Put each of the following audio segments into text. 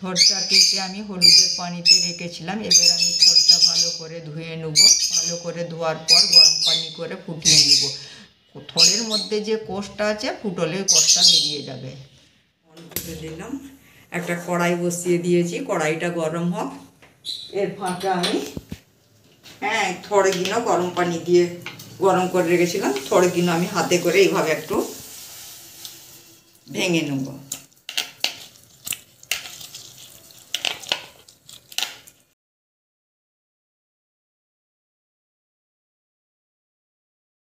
থোড়টা কেটে আমি হলুদের পানিতে রেখেছিলাম। এবার আমি থোড়টা ভালো করে ধুয়ে নেব। ভালো করে ধোয়ার পর গরম পানি করে ফুটিয়ে নেব। থোড়ের মধ্যে যে কোষটা আছে ফুটলে কোষটা বেরিয়ে যাবে। অন করে দিলাম, একটা কড়াই বসিয়ে দিয়েছি, কড়াইটা গরম হোক। এর ফাঁকে আমি থোড়গুলো গরম পানি দিয়ে গরম করে রেখেছিলাম, থোড়গুলো আমি হাতে করে এইভাবে একটু ভেঙে নেব।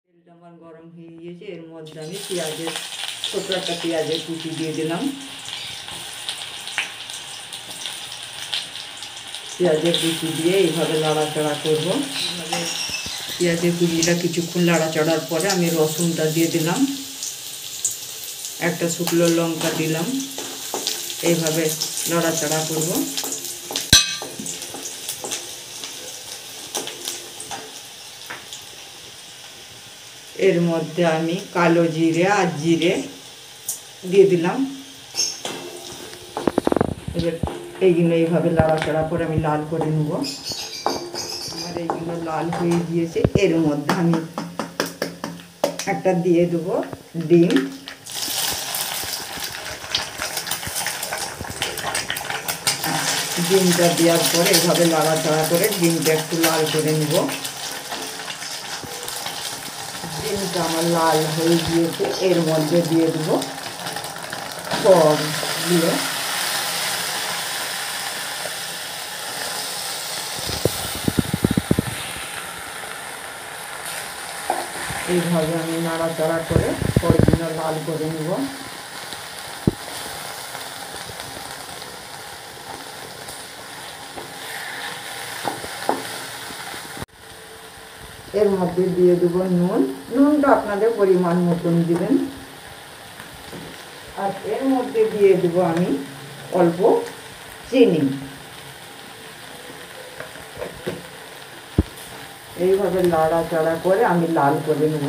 তেলটা আমার গরম হয়ে গিয়েছে, এর মধ্যে আমি ছোট একটা পেঁয়াজের কুচি দিয়ে দিলাম। পেঁয়াজের কুচি দিয়ে এইভাবে নাড়াচাড়া করব। এইভাবে পেঁয়াজের কুচিটা কিছুক্ষণ নাড়াচাড়ার পরে আমি রসুনটা দিয়ে দিলাম, একটা শুকনো লঙ্কা দিলাম, এইভাবে নাড়াচাড়া করব। এর মধ্যে আমি কালো জিরে আর জিরে দিয়ে দিলাম। এবার এইগুলো এইভাবে নাড়াচাড়া করে আমি লাল করে নেব। আমার এইগুলো লাল হয়ে গিয়েছে। এর মধ্যে আমি একটা দিয়ে দেবো ডিম। ডিমটা দেওয়ার পরে এইভাবে নাড়াচাড়া করে ডিমটা একটু লাল করে নেব। ডিমটা আমার লাল হয়ে গিয়েছে, এর মধ্যে দিয়ে দেবো সবগুলো। এইভাবে আমি নাড়াচাড়া করে সবগুলো লাল করে নেব। এর মধ্যে দিয়ে দেবো নুন। নুনটা আপনাদের পরিমাণ মতন দিবেন। আর এর মধ্যে দিয়ে দেবো আমি অল্প চিনি। এইভাবে নাড়াচাড়া করে আমি লাল করে নেব।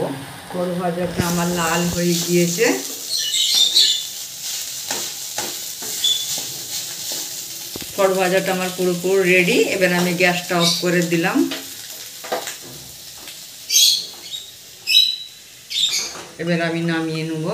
থোড় ভাজাটা আমার লাল হয়ে গিয়েছে। থোড় ভাজাটা আমার পুরোপুরি রেডি। এবার আমি গ্যাসটা অফ করে দিলাম। এবার আমি নামিয়ে নেব।